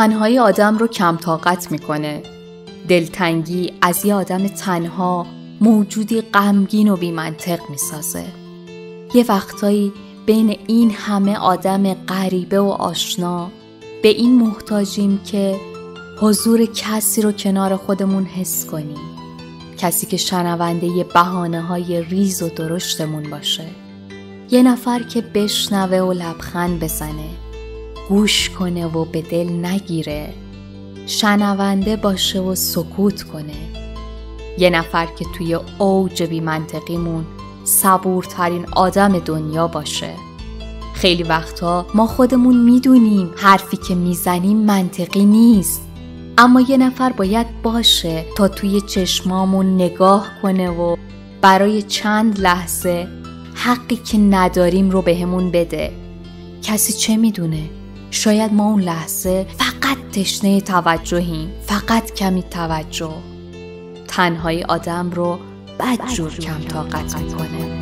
تنهایی آدم رو کم طاقت میکنه. دلتنگی از یه آدم تنها موجودی غمگین و بی‌منطق میسازه. یه وقتایی بین این همه آدم غریبه و آشنا به این محتاجیم که حضور کسی رو کنار خودمون حس کنیم. کسی که شنونده بهانه‌های ریز و درشتمون باشه. یه نفر که بشنوه و لبخند بزنه، گوش کنه و به دل نگیره، شنونده باشه و سکوت کنه. یه نفر که توی اوج بی‌منطقیمون صبورترین آدم دنیا باشه. خیلی وقتا ما خودمون میدونیم حرفی که میزنیم منطقی نیست، اما یه نفر باید باشه تا توی چشمامون نگاه کنه و برای چند لحظه حقی که نداریم رو بهمون بده. کسی چه میدونه؟ شاید ما اون لحظه فقط تشنه توجهیم، فقط کمی توجه. تنهایی آدم رو بدجور کم طاقت میکنه.